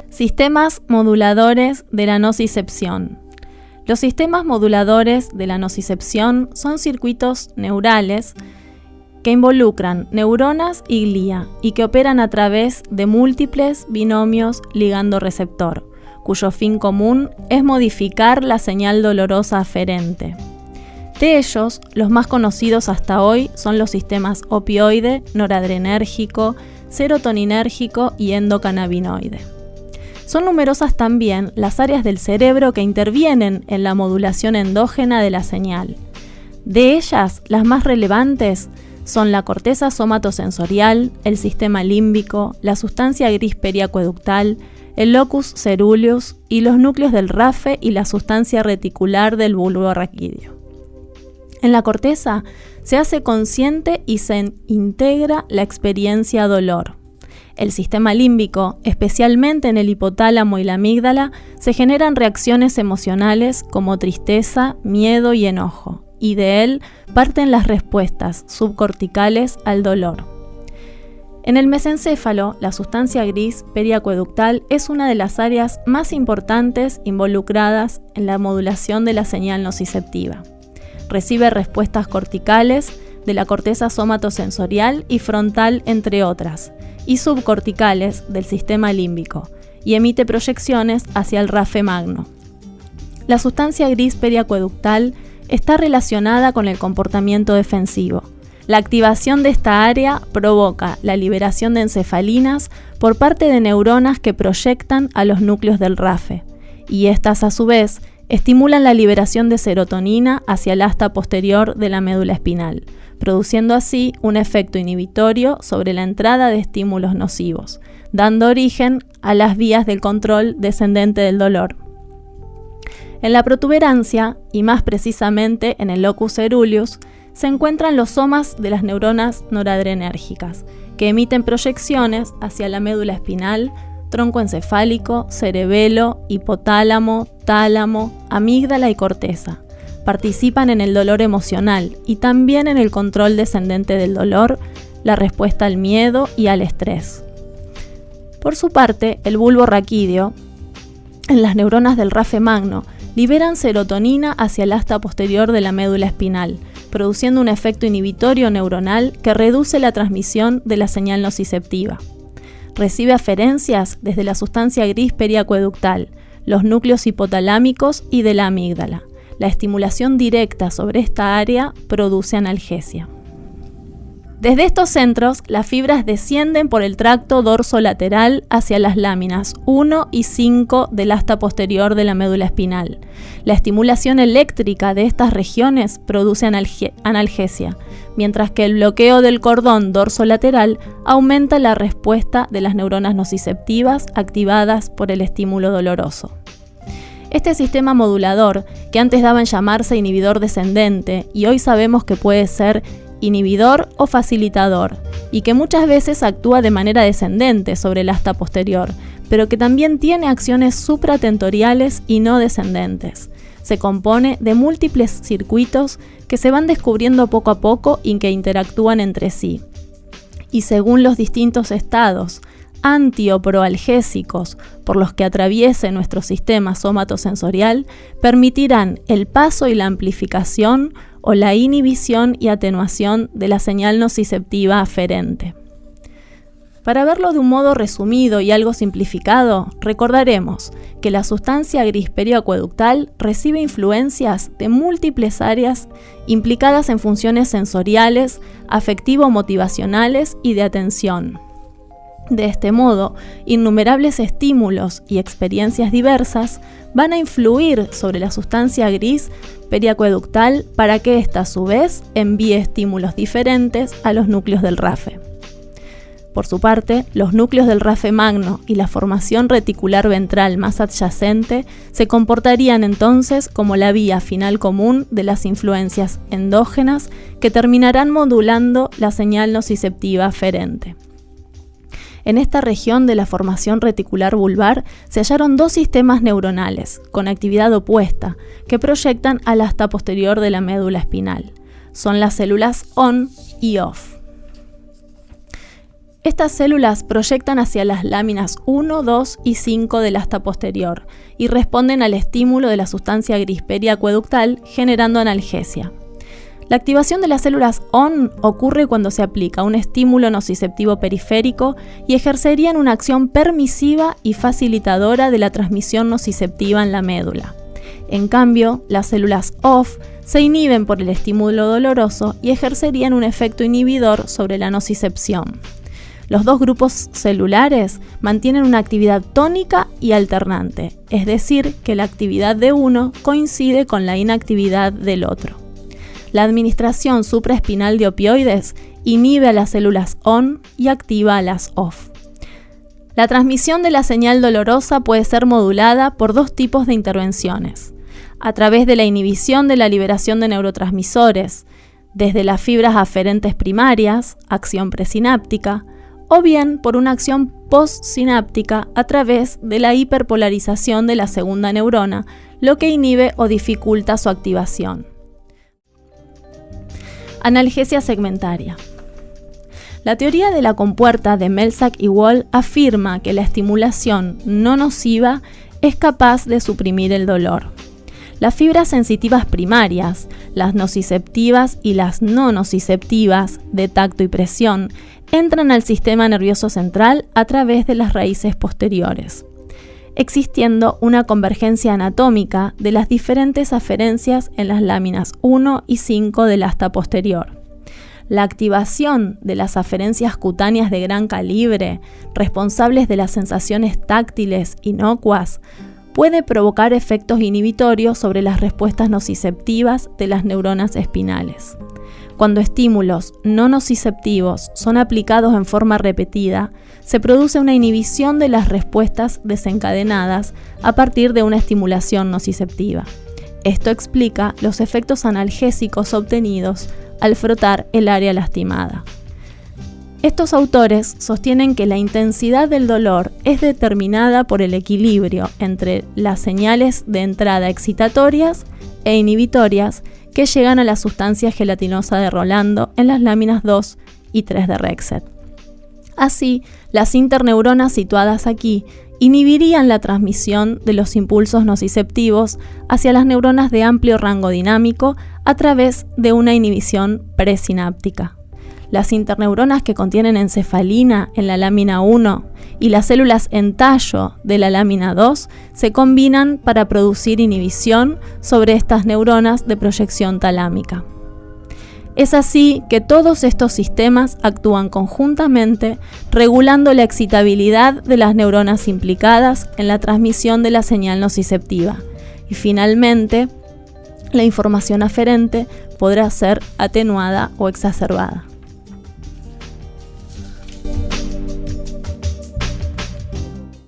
Sistemas moduladores de la nocicepción. Los sistemas moduladores de la nocicepción son circuitos neurales que involucran neuronas y glía y que operan a través de múltiples binomios ligando-receptor, cuyo fin común es modificar la señal dolorosa aferente. De ellos, los más conocidos hasta hoy son los sistemas opioide, noradrenérgico, serotoninérgico y endocannabinoide. Son numerosas también las áreas del cerebro que intervienen en la modulación endógena de la señal. De ellas, las más relevantes son la corteza somatosensorial, el sistema límbico, la sustancia gris periacueductal, el locus ceruleus y los núcleos del RAFE y la sustancia reticular del bulbo raquídeo. En la corteza se hace consciente y se integra la experiencia dolor. El sistema límbico, especialmente en el hipotálamo y la amígdala, se generan reacciones emocionales como tristeza, miedo y enojo, y de él parten las respuestas subcorticales al dolor. En el mesencéfalo, la sustancia gris periacueductal es una de las áreas más importantes involucradas en la modulación de la señal nociceptiva. Recibe respuestas corticales de la corteza somatosensorial y frontal, entre otras, y subcorticales del sistema límbico, y emite proyecciones hacia el RAFE magno. La sustancia gris periacueductal está relacionada con el comportamiento defensivo. La activación de esta área provoca la liberación de encefalinas por parte de neuronas que proyectan a los núcleos del RAFE, y estas a su vez estimulan la liberación de serotonina hacia el asta posterior de la médula espinal, produciendo así un efecto inhibitorio sobre la entrada de estímulos nocivos, dando origen a las vías del control descendente del dolor. En la protuberancia, y más precisamente en el locus ceruleus, se encuentran los somas de las neuronas noradrenérgicas, que emiten proyecciones hacia la médula espinal, tronco encefálico, cerebelo, hipotálamo, tálamo, amígdala y corteza. Participan en el dolor emocional y también en el control descendente del dolor, la respuesta al miedo y al estrés. Por su parte, el bulbo raquídeo, en las neuronas del RAFE magno, liberan serotonina hacia el asta posterior de la médula espinal, produciendo un efecto inhibitorio neuronal que reduce la transmisión de la señal nociceptiva. Recibe aferencias desde la sustancia gris periacueductal, los núcleos hipotalámicos y de la amígdala. La estimulación directa sobre esta área produce analgesia. Desde estos centros, las fibras descienden por el tracto dorsolateral hacia las láminas 1 y 5 del asta posterior de la médula espinal. La estimulación eléctrica de estas regiones produce analgesia, mientras que el bloqueo del cordón dorsolateral aumenta la respuesta de las neuronas nociceptivas activadas por el estímulo doloroso. Este sistema modulador, que antes daba en llamarse inhibidor descendente y hoy sabemos que puede ser inhibidor o facilitador, y que muchas veces actúa de manera descendente sobre el asta posterior, pero que también tiene acciones supratentoriales y no descendentes. Se compone de múltiples circuitos que se van descubriendo poco a poco y que interactúan entre sí. Y según los distintos estados anti o proalgésicos por los que atraviese nuestro sistema somatosensorial, permitirán el paso y la amplificación o la inhibición y atenuación de la señal nociceptiva aferente. Para verlo de un modo resumido y algo simplificado, recordaremos que la sustancia gris periacueductal recibe influencias de múltiples áreas implicadas en funciones sensoriales, afectivo-motivacionales y de atención. De este modo, innumerables estímulos y experiencias diversas van a influir sobre la sustancia gris periacueductal para que ésta a su vez envíe estímulos diferentes a los núcleos del RAFE. Por su parte, los núcleos del RAFE magno y la formación reticular ventral más adyacente se comportarían entonces como la vía final común de las influencias endógenas que terminarán modulando la señal nociceptiva aferente. En esta región de la formación reticular vulvar se hallaron dos sistemas neuronales, con actividad opuesta, que proyectan al asta posterior de la médula espinal. Son las células ON y OFF. Estas células proyectan hacia las láminas 1, 2 y 5 del asta posterior y responden al estímulo de la sustancia gris periacueductal, generando analgesia. La activación de las células ON ocurre cuando se aplica un estímulo nociceptivo periférico y ejercerían una acción permisiva y facilitadora de la transmisión nociceptiva en la médula. En cambio, las células OFF se inhiben por el estímulo doloroso y ejercerían un efecto inhibidor sobre la nocicepción. Los dos grupos celulares mantienen una actividad tónica y alternante, es decir, que la actividad de uno coincide con la inactividad del otro. La administración supraespinal de opioides inhibe a las células ON y activa a las OFF. La transmisión de la señal dolorosa puede ser modulada por dos tipos de intervenciones: a través de la inhibición de la liberación de neurotransmisores, desde las fibras aferentes primarias, acción presináptica, o bien por una acción postsináptica a través de la hiperpolarización de la segunda neurona, lo que inhibe o dificulta su activación. Analgesia segmentaria. La teoría de la compuerta de Melzack y Wall afirma que la estimulación no nociva es capaz de suprimir el dolor. Las fibras sensitivas primarias, las nociceptivas y las no nociceptivas de tacto y presión, entran al sistema nervioso central a través de las raíces posteriores, existiendo una convergencia anatómica de las diferentes aferencias en las láminas 1 y 5 del asta posterior. La activación de las aferencias cutáneas de gran calibre, responsables de las sensaciones táctiles inocuas, puede provocar efectos inhibitorios sobre las respuestas nociceptivas de las neuronas espinales. Cuando estímulos no nociceptivos son aplicados en forma repetida, se produce una inhibición de las respuestas desencadenadas a partir de una estimulación nociceptiva. Esto explica los efectos analgésicos obtenidos al frotar el área lastimada. Estos autores sostienen que la intensidad del dolor es determinada por el equilibrio entre las señales de entrada excitatorias e inhibitorias que llegan a la sustancia gelatinosa de Rolando en las láminas 2 y 3 de Rexed. Así, las interneuronas situadas aquí inhibirían la transmisión de los impulsos nociceptivos hacia las neuronas de amplio rango dinámico a través de una inhibición presináptica. Las interneuronas que contienen encefalina en la lámina 1 y las células en tallo de la lámina 2 se combinan para producir inhibición sobre estas neuronas de proyección talámica. Es así que todos estos sistemas actúan conjuntamente, regulando la excitabilidad de las neuronas implicadas en la transmisión de la señal nociceptiva, y finalmente, la información aferente podrá ser atenuada o exacerbada.